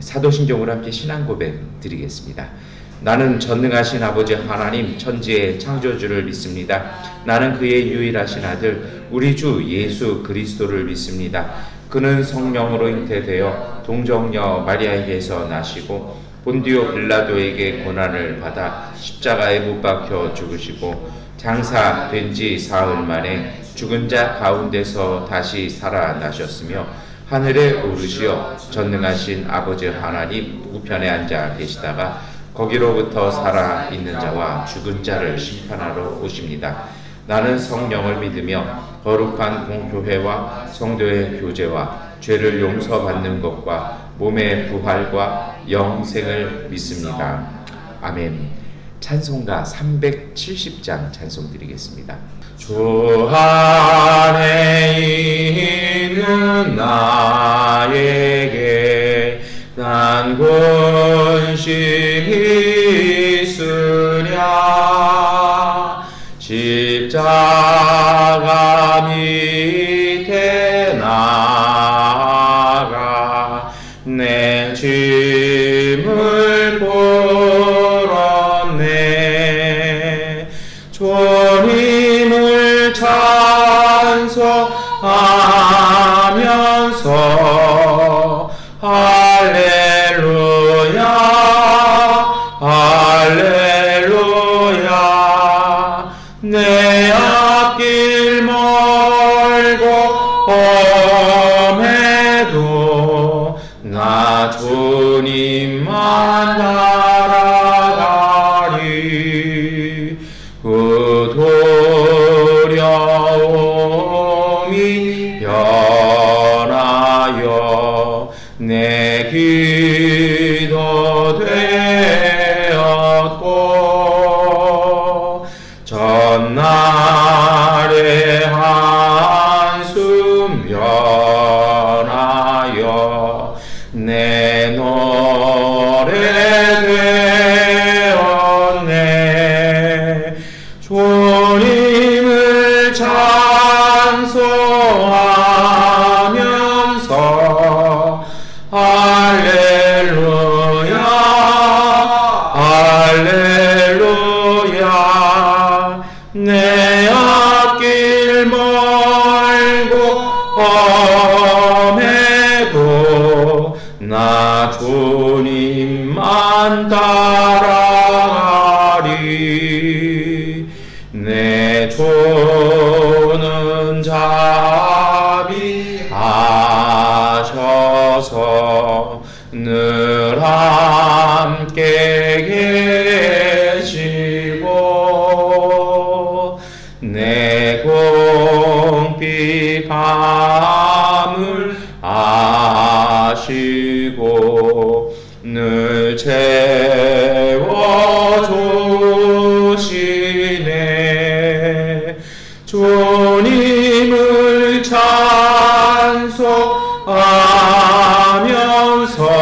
사도신경으로 함께 신앙 고백 드리겠습니다. 나는 전능하신 아버지 하나님 천지의 창조주를 믿습니다. 나는 그의 유일하신 아들 우리 주 예수 그리스도를 믿습니다. 그는 성령으로 잉태되어 동정녀 마리아에게서 나시고 본디오 빌라도에게 고난을 받아 십자가에 못 박혀 죽으시고 장사된 지 사흘 만에 죽은 자 가운데서 다시 살아나셨으며 하늘에 오르시어 전능하신 아버지 하나님 우편에 앉아 계시다가 거기로부터 살아있는 자와 죽은 자를 심판하러 오십니다. 나는 성령을 믿으며 거룩한 공교회와 성도의 교제와 죄를 용서받는 것과 몸의 부활과 영생을 믿습니다. 아멘. 찬송가 370장 찬송 드리겠습니다. 주 안에 있는 나에게 난 근심이 있으랴 십자가 밑에 나아가 내 짐을 풀었네 주님을 찬송하면서 할렐루야 할렐루야 내 앞길 멀고 험해도 나 주님만 따라가리 그 두려움이 변하여 내 기도 되었고 전날의 한숨 변하여 내 노래 되었네 주님을 찬송하면서 할렐루야 할렐루야 내 앞길 멀고 험해도 나 주님만 따라가리 내 주는 자비하셔서 늘 함께 계시고 내 궁핍함을 아시고 늘 채워주시네 주님을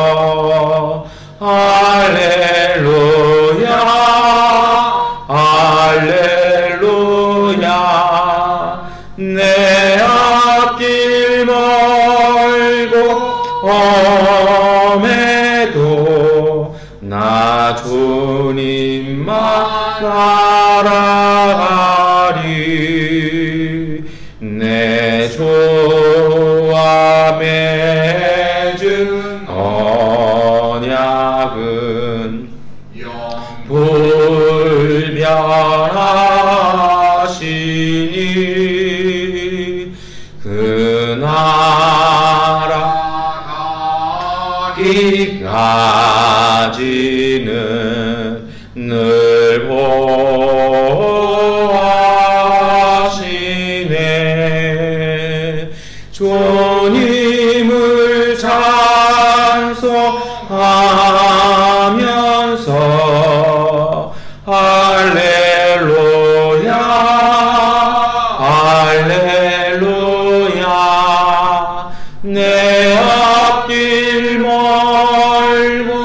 찬송하면서 할렐루야 할렐루야 내 앞길 멀고 험해도 나 주님만 따라가리 내 주와 맺은 언약은 불변하시니 그 나라 가기까지는 늘 보호하시네 주님을 찬송하면서 할렐루야 할렐루야 내 앞길 멀고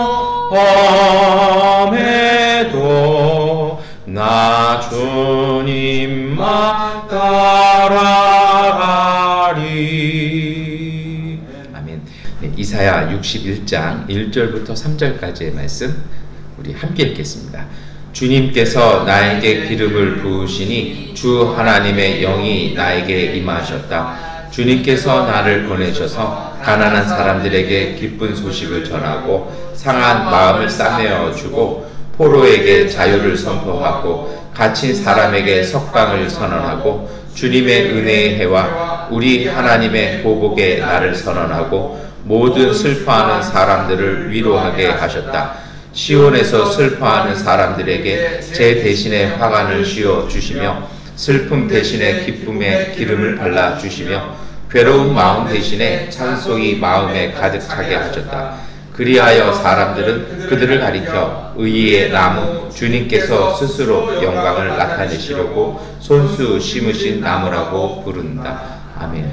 험해도 나 주님만 따라가리. 아멘. 네, 이사야 61장 1절부터 3절까지의 말씀 우리 함께 읽겠습니다. 주님께서 나에게 기름을 부으시니 주 하나님의 영이 나에게 임하셨다. 주님께서 나를 보내셔서 가난한 사람들에게 기쁜 소식을 전하고 상한 마음을 싸매어 주고 포로에게 자유를 선포하고 갇힌 사람에게 석방을 선언하고 주님의 은혜의 해와 우리 하나님의 보복의 날을 선언하고 모든 슬퍼하는 사람들을 위로하게 하셨다. 시온에서 슬퍼하는 사람들에게 제 대신에 화관을 씌워 주시며 슬픔 대신에 기쁨의 기름을 발라 주시며 괴로운 마음 대신에 찬송이 마음에 가득 차게 하셨다. 그리하여 사람들은 그들을 가리켜 의의 나무 주님께서 스스로 영광을 나타내시려고 손수 심으신 나무라고 부른다. 아멘.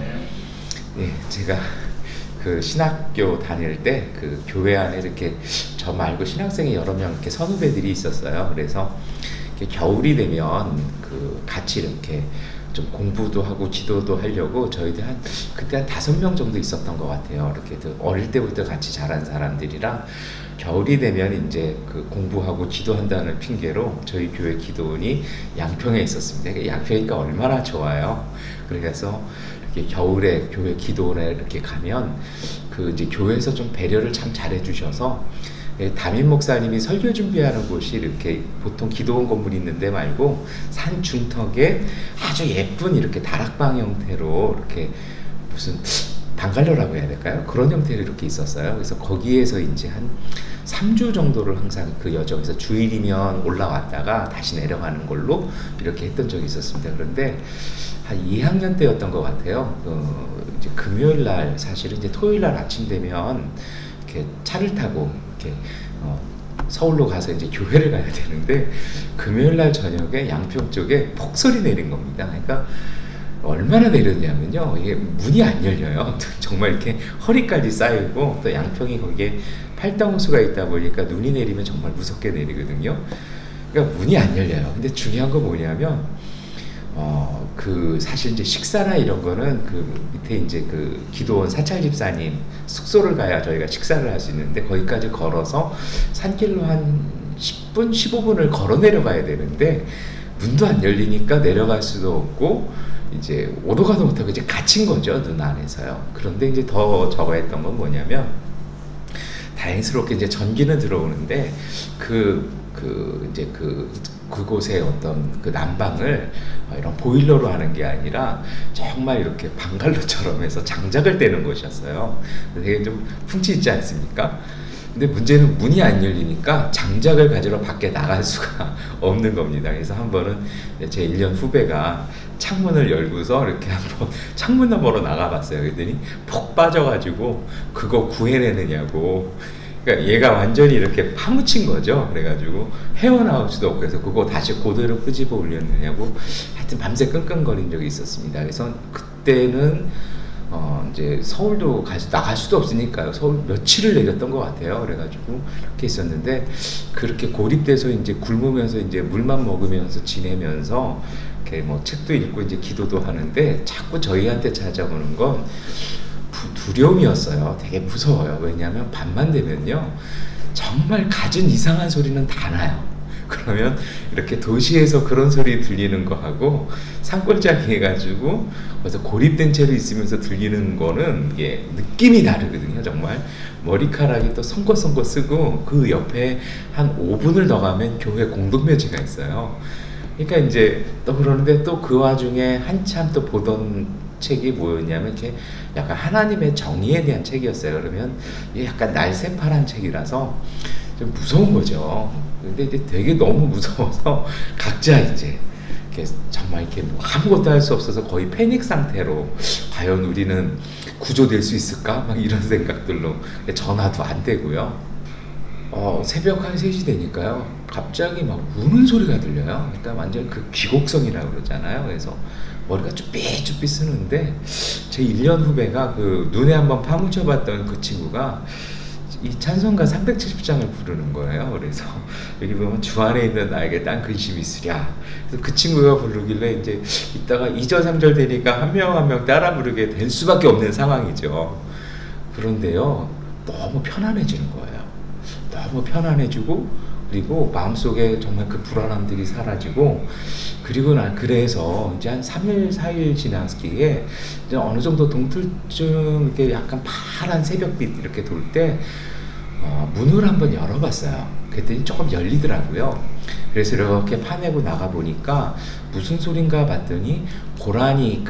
네, 제가 그 신학교 다닐 때 그 교회 안에 이렇게 저 말고 신학생이 여러 명 이렇게 선후배들이 있었어요. 그래서 이렇게 겨울이 되면 그 같이 이렇게 좀 공부도 하고 기도도 하려고 저희들 그때 한 5명 정도 있었던 것 같아요. 이렇게 어릴 때부터 같이 자란 사람들이랑 겨울이 되면 이제 그 공부하고 기도한다는 핑계로 저희 교회 기도원이 양평에 있었습니다. 양평이니까 얼마나 좋아요. 그래서 이렇게 겨울에 교회 기도원에 이렇게 가면 그 이제 교회에서 좀 배려를 참 잘해 주셔서 담임 목사님이 설교 준비하는 곳이 이렇게 보통 기도원 건물이 있는데 말고 산 중턱에 아주 예쁜 이렇게 다락방 형태로 이렇게 무슨 방갈로라고 해야 될까요? 그런 형태로 이렇게 있었어요. 그래서 거기에서 이제 한 3주 정도를 항상 그 여정에서 주일이면 올라왔다가 다시 내려가는 걸로 이렇게 했던 적이 있었습니다. 그런데 한 2학년 때였던 것 같아요. 이제 금요일 날 사실은 이제 토요일 날 아침 되면 이렇게 차를 타고 이렇게 서울로 가서 이제 교회를 가야 되는데 금요일 날 저녁에 양평 쪽에 폭설이 내린 겁니다. 그러니까 얼마나 내렸냐면요, 이게 문이 안 열려요. 정말 이렇게 허리까지 쌓이고 또 양평이 거기에 팔당호수가 있다 보니까 눈이 내리면 정말 무섭게 내리거든요. 그러니까 문이 안 열려요. 근데 중요한 건 뭐냐면 그 사실 이제 식사나 이런 거는 그 밑에 이제 그 기도원 사찰 집사님 숙소를 가야 저희가 식사를 할 수 있는데 거기까지 걸어서 산길로 한 10분, 15분을 걸어 내려가야 되는데 문도 안 열리니까 내려갈 수도 없고 이제 오도 가도 못하고 이제 갇힌 거죠, 눈 안에서요. 그런데 이제 더 저거 했던 건 뭐냐면 다행스럽게 이제 전기는 들어오는데 그곳에 어떤 그 난방을 이런 보일러로 하는 게 아니라 정말 이렇게 방갈로처럼 해서 장작을 떼는 곳이었어요. 되게 좀 풍치 있지 않습니까? 근데 문제는 문이 안 열리니까 장작을 가지러 밖에 나갈 수가 없는 겁니다. 그래서 한 번은 제 1년 후배가 창문을 열고서 이렇게 한번 창문 너머로 나가봤어요. 그랬더니 폭 빠져가지고 그거 구해내느냐고. 그러니까 얘가 완전히 이렇게 파묻힌 거죠. 그래가지고 헤어나올 수도 없고 해서 그거 다시 그대로 끄집어 올렸느냐고 하여튼 밤새 끙끙거린 적이 있었습니다. 그래서 그때는 이제 서울도 나갈 수도 없으니까요. 서울 며칠을 내렸던 것 같아요. 그래가지고 이렇게 있었는데 그렇게 고립돼서 이제 굶으면서 이제 물만 먹으면서 지내면서 이렇게 뭐 책도 읽고 이제 기도도 하는데 자꾸 저희한테 찾아오는 건 두려움이었어요. 되게 무서워요. 왜냐하면 밤만 되면요 정말 갖은 이상한 소리는 다 나요. 그러면 이렇게 도시에서 그런 소리 들리는 거하고 산골짜기 해가지고 그래서 고립된 채로 있으면서 들리는 거는 이게 느낌이 다르거든요. 정말 머리카락이 또 송곳송곳 쓰고 그 옆에 한 5분을 더 가면 교회 공동묘지가 있어요. 그러니까 이제 또 그러는데 또 그 와중에 한참 또 보던 책이 뭐였냐면 이렇게 약간 하나님의 정의에 대한 책이었어요. 그러면 이게 약간 날새파란 책이라서 좀 무서운 거죠. 근데 이제 되게 너무 무서워서 각자 이제 이렇게 정말 이렇게 뭐 아무것도 할 수 없어서 거의 패닉 상태로 과연 우리는 구조될 수 있을까? 막 이런 생각들로 전화도 안 되고요. 새벽 한 3시 되니까요. 갑자기 막 우는 소리가 들려요. 그러니까 완전 그 귀곡성이라고 그러잖아요. 그래서 머리가 쭈삐쭈삐 쓰는데 제 1년 후배가 그 눈에 한번 파묻혀 봤던 그 친구가 이 찬송가 370장을 부르는 거예요. 그래서 여기 보면 주 안에 있는 나에게 딴 근심이 있으랴. 그래서 그 친구가 부르길래 이제 이따가 2절 3절 되니까 한 명 한 명 따라 부르게 될 수밖에 없는 상황이죠. 그런데요 너무 편안해지는 거예요. 너무 편안해지고 그리고 마음속에 정말 그 불안함들이 사라지고 그리고 난 그래서 이제 한 3일 4일 지나기에 이제 어느 정도 동틀쯤 이렇게 약간 파란 새벽빛 이렇게 돌 때 문을 한번 열어봤어요. 그랬더니 조금 열리더라고요. 그래서 이렇게 파내고 나가 보니까 무슨 소린가 봤더니 고라니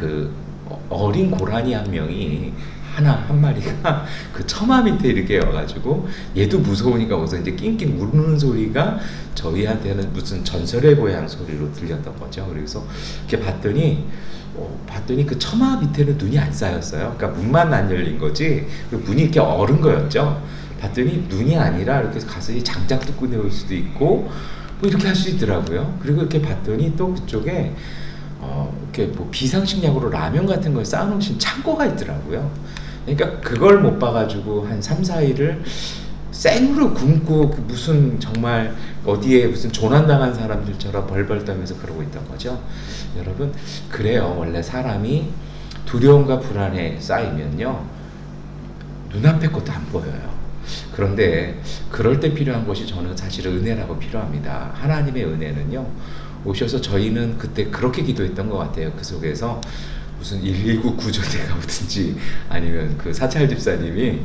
어린 고라니 한 명이 한 마리가 그 처마 밑에 이렇게 와가지고 얘도 무서우니까 와서 이제 낑낑 우는 소리가 저희한테는 무슨 전설의 고향 소리로 들렸던 거죠. 그래서 이렇게 봤더니 그 처마 밑에는 눈이 안 쌓였어요. 그러니까 문만 안 열린 거지 문이 이렇게 얼은 거였죠. 봤더니 눈이 아니라 이렇게 가서 장작 뜯고 내올 수도 있고 뭐 이렇게 할 수 있더라고요. 그리고 이렇게 봤더니 또 그쪽에 이렇게 뭐 비상식량으로 라면 같은 걸 쌓아놓으신 창고가 있더라고요. 그러니까 그걸 못 봐가지고 한 3, 4일을 생으로 굶고 무슨 정말 어디에 무슨 조난당한 사람들처럼 벌벌 떨면서 그러고 있던 거죠. 여러분 그래요. 원래 사람이 두려움과 불안에 쌓이면요 눈앞의 것도 안 보여요. 그런데 그럴 때 필요한 것이 저는 사실은 은혜라고 필요합니다. 하나님의 은혜는요 오셔서 저희는 그때 그렇게 기도했던 것 같아요. 그 속에서 무슨 119 구조대가 오든지 아니면 그 사찰 집사님이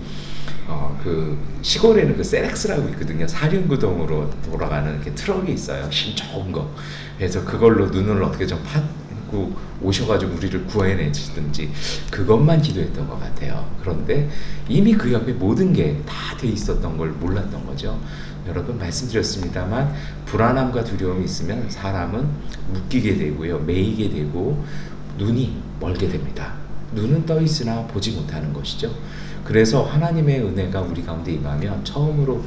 그 시골에는 그 세렉스라고 있거든요. 사륜구동으로 돌아가는 이렇게 트럭이 있어요. 힘 좋은 거. 그래서 그걸로 눈을 어떻게 좀 파고 오셔가지고 우리를 구해내시든지 그것만 기도했던 것 같아요. 그런데 이미 그 옆에 모든 게 다 돼 있었던 걸 몰랐던 거죠. 여러분 말씀드렸습니다만 불안함과 두려움이 있으면 사람은 묶이게 되고요. 매이게 되고 눈이 멀게 됩니다. 눈은 떠 있으나 보지 못하는 것이죠. 그래서 하나님의 은혜가 우리 가운데 임하면 처음으로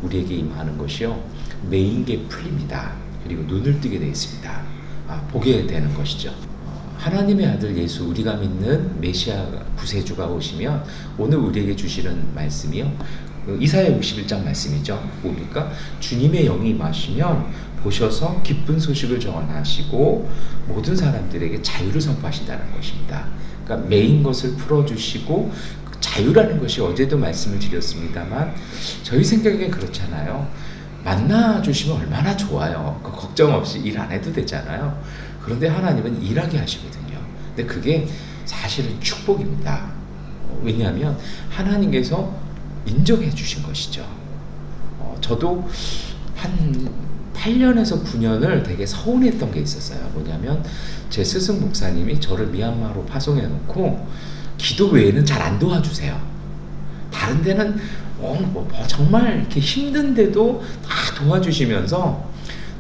우리에게 임하는 것이요 매인 게 풀립니다. 그리고 눈을 뜨게 되어 있습니다. 보게 되는 것이죠. 하나님의 아들 예수 우리가 믿는 메시아 구세주가 오시면 오늘 우리에게 주시는 말씀이요 이사야 61장 말씀이죠. 뭡니까? 주님의 영이 임하시면 보셔서 기쁜 소식을 전하시고 모든 사람들에게 자유를 선포하신다는 것입니다. 그러니까 매인 것을 풀어주시고 자유라는 것이 어제도 말씀을 드렸습니다만 저희 생각에 그렇잖아요. 만나주시면 얼마나 좋아요. 걱정 없이 일 안 해도 되잖아요. 그런데 하나님은 일하게 하시거든요. 근데 그게 사실은 축복입니다. 왜냐하면 하나님께서 인정해 주신 것이죠. 저도 한 8년에서 9년을 되게 서운했던 게 있었어요. 뭐냐면 제 스승 목사님이 저를 미얀마로 파송해 놓고 기도 외에는 잘 안 도와주세요. 다른 데는 정말 이렇게 힘든데도 다 도와주시면서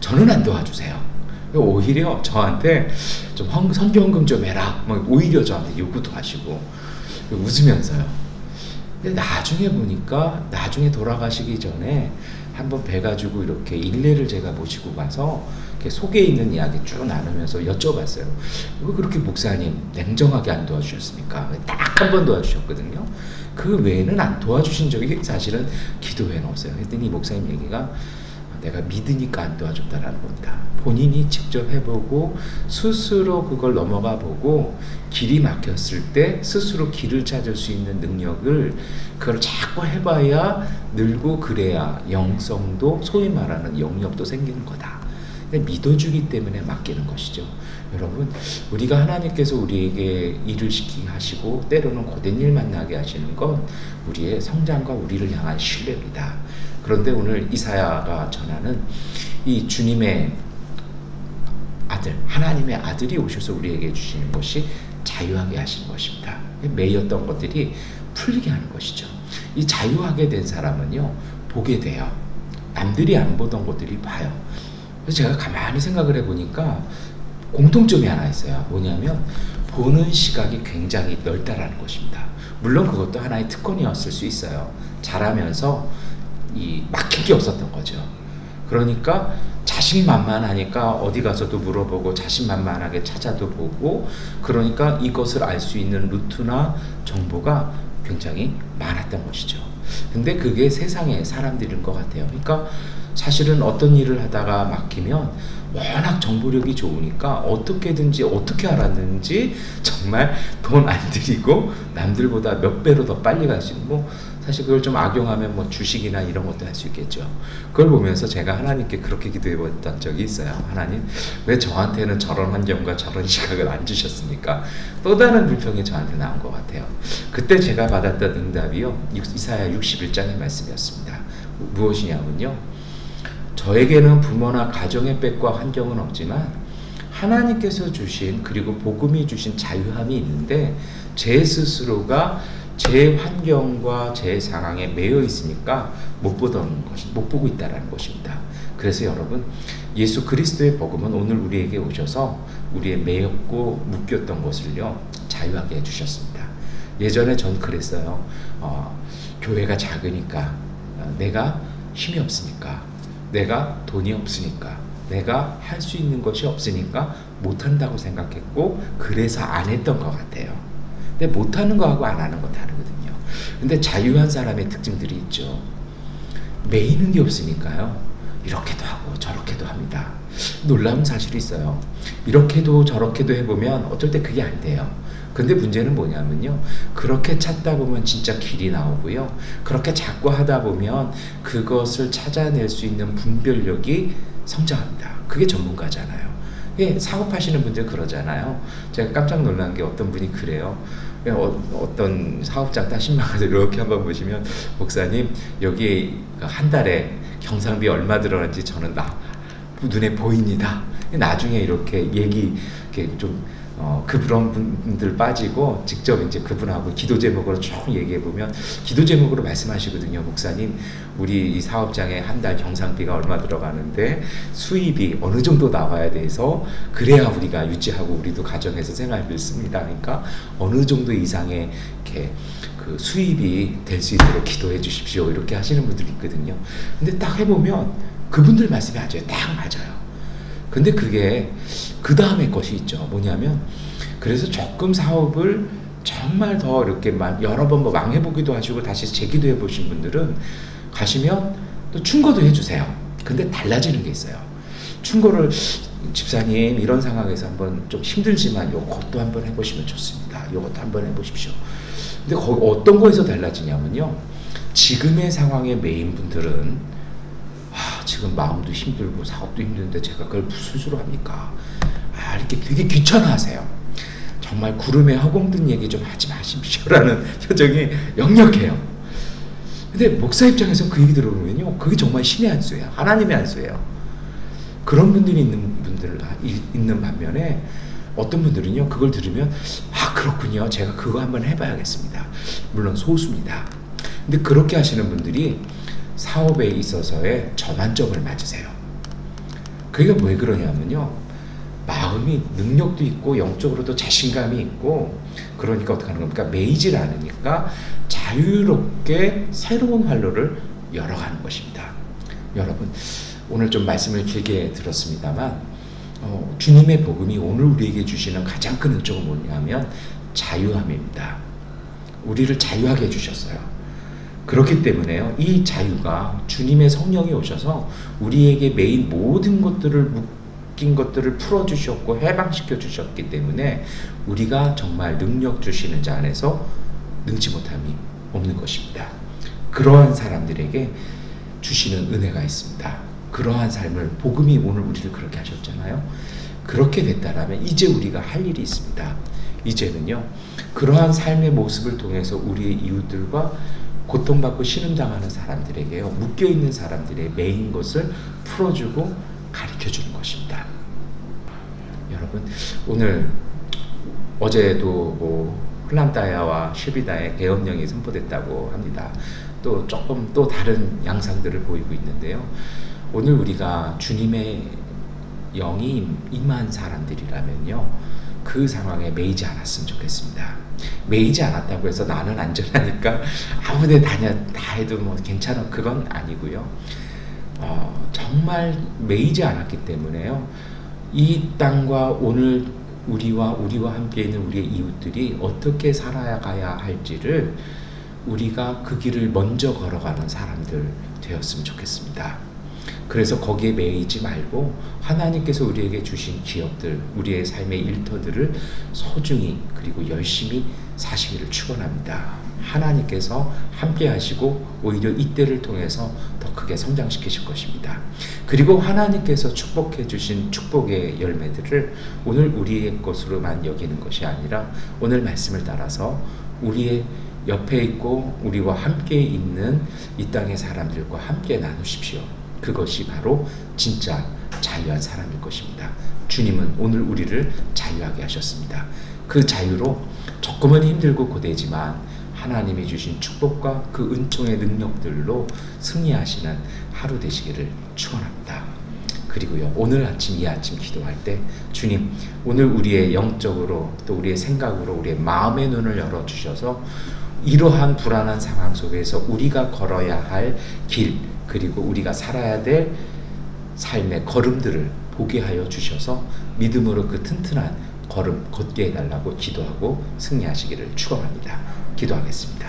저는 안 도와주세요. 오히려 저한테 좀 선교헌금 좀 해라. 오히려 저한테 요구도 하시고 웃으면서요. 근데 나중에 보니까 나중에 돌아가시기 전에 한번 뵈가지고 이렇게 일례를 제가 모시고 가서 이렇게 속에 있는 이야기 쭉 나누면서 여쭤봤어요. 왜 그렇게 목사님 냉정하게 안 도와주셨습니까? 딱 한 번 도와주셨거든요. 그 외에는 안 도와주신 적이 사실은 기도 외에는 없어요. 그랬더니 목사님 얘기가 내가 믿으니까 안 도와줬다라는 겁니다. 본인이 직접 해보고 스스로 그걸 넘어가 보고 길이 막혔을 때 스스로 길을 찾을 수 있는 능력을 그걸 자꾸 해봐야 늘고 그래야 영성도 소위 말하는 영역도 생기는 거다. 믿어주기 때문에 맡기는 것이죠. 여러분 우리가 하나님께서 우리에게 일을 시키게 하시고 때로는 고된 일 만나게 하시는 건 우리의 성장과 우리를 향한 신뢰입니다. 그런데 오늘 이사야가 전하는 이 주님의 아들 하나님의 아들이 오셔서 우리에게 주시는 것이 자유하게 하시는 것입니다. 매였던 것들이 풀리게 하는 것이죠. 이 자유하게 된 사람은요 보게 돼요. 남들이 안 보던 것들이 봐요. 그래서 제가 가만히 생각을 해보니까 공통점이 하나 있어요. 뭐냐면 보는 시각이 굉장히 넓다라는 것입니다. 물론 그것도 하나의 특권이었을 수 있어요. 잘하면서 막힌 게 없었던 거죠. 그러니까 자신만만하니까 어디 가서도 물어보고 자신만만하게 찾아도 보고 그러니까 이것을 알 수 있는 루트나 정보가 굉장히 많았던 것이죠. 근데 그게 세상의 사람들인 것 같아요. 그러니까 사실은 어떤 일을 하다가 막히면 워낙 정보력이 좋으니까 어떻게든지 어떻게 알았는지 정말 돈 안 들이고 남들보다 몇 배로 더 빨리 갈 수 있는 사실 그걸 좀 악용하면 뭐 주식이나 이런 것도 할 수 있겠죠. 그걸 보면서 제가 하나님께 그렇게 기도해 봤던 적이 있어요. 하나님, 왜 저한테는 저런 환경과 저런 시각을 안 주셨습니까? 또 다른 불평이 저한테 나온 것 같아요. 그때 제가 받았던 응답이요, 이사야 61장의 말씀이었습니다. 무엇이냐면요, 저에게는 부모나 가정의 빽과 환경은 없지만 하나님께서 주신, 그리고 복음이 주신 자유함이 있는데 제 스스로가 제 환경과 제 상황에 매여 있으니까 못 보고 있다는 것입니다. 그래서 여러분, 예수 그리스도의 복음은 오늘 우리에게 오셔서 우리의 매였고 묶였던 것을요, 자유하게 해주셨습니다. 예전에 전 그랬어요. 교회가 작으니까, 내가 힘이 없으니까, 내가 돈이 없으니까, 내가 할 수 있는 것이 없으니까 못한다고 생각했고, 그래서 안 했던 것 같아요. 근데 못하는 거하고 안 하는 거 다르거든요. 근데 자유한 사람의 특징들이 있죠. 매이는 게 없으니까요, 이렇게도 하고 저렇게도 합니다. 놀라운 사실이 있어요. 이렇게도 저렇게도 해보면 어쩔 때 그게 안 돼요. 근데 문제는 뭐냐면요, 그렇게 찾다 보면 진짜 길이 나오고요, 그렇게 자꾸 하다 보면 그것을 찾아낼 수 있는 분별력이 성장합니다. 그게 전문가잖아요. 예, 사업하시는 분들 그러잖아요. 제가 깜짝 놀란 게 어떤 분이 그래요. 어떤 사업장 딱 신망가서 이렇게 한번 보시면, 목사님 여기에 한 달에 경상비 얼마 들어가는지 저는 눈에 보입니다. 나중에 이렇게 이렇게 좀 그런 분들 빠지고 직접 이제 그분하고 기도 제목으로 쭉 얘기해 보면, 기도 제목으로 말씀하시거든요. 목사님, 우리 이 사업장에 한 달 경상비가 얼마 들어가는데 수입이 어느 정도 나와야 돼서 그래야 우리가 유지하고 우리도 가정에서 생활비를 씁니다. 그러니까 어느 정도 이상의 이렇게 그 수입이 될 수 있도록 기도해 주십시오, 이렇게 하시는 분들이 있거든요. 근데 딱 해보면 그분들 말씀이 딱 맞아요. 근데 그게 그 다음에 것이 있죠. 뭐냐면, 그래서 조금 사업을 정말 더 이렇게 여러 번 망해보기도 하시고 다시 재기도해 보신 분들은 가시면 또 충고도 해주세요. 근데 달라지는 게 있어요. 충고를, 집사님 이런 상황에서 한번 좀 힘들지만 요것도 한번 해보시면 좋습니다, 요것도 한번 해보십시오. 근데 거기 어떤 거에서 달라지냐면요, 지금의 상황에 매인 분들은 지금 마음도 힘들고 사업도 힘든데 제가 그걸 무슨 수로 합니까? 이렇게 되게 귀찮아하세요. 정말 구름에 허공든 얘기 좀 하지 마십시오라는 표정이 역력해요. 근데 목사 입장에서 그 얘기 들어보면요, 그게 정말 신의 한 수예요. 하나님의 한 수예요. 그런 분들이 있는 반면에 어떤 분들은요, 그걸 들으면 그렇군요, 제가 그거 한번 해봐야겠습니다. 물론 소수입니다. 근데 그렇게 하시는 분들이 사업에 있어서의 전환점을 맞으세요. 그게 왜 그러냐면요, 마음이 능력도 있고 영적으로도 자신감이 있고, 그러니까 어떻게 하는 겁니까? 매이질 않으니까 자유롭게 새로운 활로를 열어가는 것입니다. 여러분, 오늘 좀 말씀을 길게 들었습니다만, 주님의 복음이 오늘 우리에게 주시는 가장 큰 은총은 뭐냐면 자유함입니다. 우리를 자유하게 해주셨어요. 그렇기 때문에요, 이 자유가 주님의 성령이 오셔서 우리에게 매일 모든 것들을 묶인 것들을 풀어주셨고 해방시켜 주셨기 때문에 우리가 정말 능력 주시는 자 안에서 능치 못함이 없는 것입니다. 그러한 사람들에게 주시는 은혜가 있습니다. 그러한 삶을, 복음이 오늘 우리를 그렇게 하셨잖아요. 그렇게 됐다라면 이제 우리가 할 일이 있습니다. 이제는요, 그러한 삶의 모습을 통해서 우리의 이웃들과 고통받고 신음당하는 사람들에게요, 묶여있는 사람들의 매인 것을 풀어주고 가르쳐주는 것입니다. 여러분, 오늘 어제도 훌람다야와 슈비다의 계엄령이 선포됐다고 합니다. 또 조금 또 다른 양상들을 보이고 있는데요, 오늘 우리가 주님의 영이 임한 사람들이라면요, 그 상황에 매이지 않았으면 좋겠습니다. 매이지 않았다고 해서 나는 안전하니까 아무데 다 해도 뭐 괜찮아, 그건 아니고요. 정말 매이지 않았기 때문에요, 이 땅과 오늘 우리와 함께 있는 우리의 이웃들이 어떻게 살아가야 할지를 우리가 그 길을 먼저 걸어가는 사람들 되었으면 좋겠습니다. 그래서 거기에 매이지 말고 하나님께서 우리에게 주신 기업들, 우리의 삶의 일터들을 소중히 그리고 열심히 사시기를 축원합니다. 하나님께서 함께 하시고 오히려 이때를 통해서 더 크게 성장시키실 것입니다. 그리고 하나님께서 축복해 주신 축복의 열매들을 오늘 우리의 것으로만 여기는 것이 아니라 오늘 말씀을 따라서 우리의 옆에 있고 우리와 함께 있는 이 땅의 사람들과 함께 나누십시오. 그것이 바로 진짜 자유한 사람일 것입니다. 주님은 오늘 우리를 자유하게 하셨습니다. 그 자유로 조금은 힘들고 고되지만 하나님이 주신 축복과 그 은총의 능력들로 승리하시는 하루 되시기를 축원합니다. 그리고요, 오늘 아침 이 아침 기도할 때 주님, 오늘 우리의 영적으로 또 우리의 생각으로 우리의 마음의 눈을 열어주셔서 이러한 불안한 상황 속에서 우리가 걸어야 할 길, 그리고 우리가 살아야 될 삶의 걸음들을 보게 하여 주셔서 믿음으로 그 튼튼한 걸음 걷게 해달라고 기도하고 승리하시기를 축원합니다. 기도하겠습니다.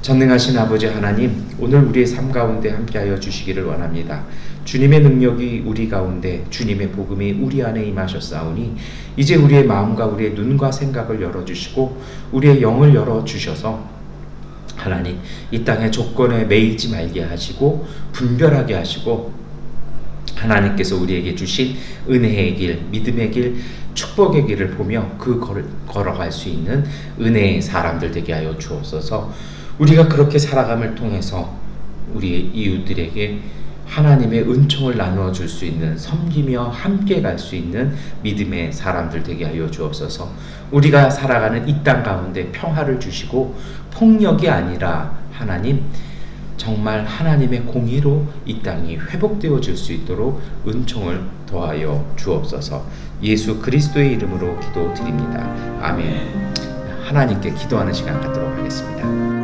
전능하신 아버지 하나님, 오늘 우리의 삶 가운데 함께하여 주시기를 원합니다. 주님의 능력이 우리 가운데, 주님의 복음이 우리 안에 임하셨사오니 이제 우리의 마음과 우리의 눈과 생각을 열어주시고 우리의 영을 열어주셔서 하나님, 이 땅의 조건에 매이지 말게 하시고 분별하게 하시고 하나님께서 우리에게 주신 은혜의 길, 믿음의 길, 축복의 길을 보며 그 걸어갈 수 있는 은혜의 사람들 되게 하여 주옵소서. 우리가 그렇게 살아감을 통해서 우리 이웃들에게 하나님의 은총을 나누어 줄 수 있는, 섬기며 함께 갈 수 있는 믿음의 사람들 되게 하여 주옵소서. 우리가 살아가는 이 땅 가운데 평화를 주시고 폭력이 아니라 하나님, 정말 하나님의 공의로 이 땅이 회복되어질 수 있도록 은총을 더하여 주옵소서. 예수 그리스도의 이름으로 기도드립니다. 아멘. 하나님께 기도하는 시간 갖도록 하겠습니다.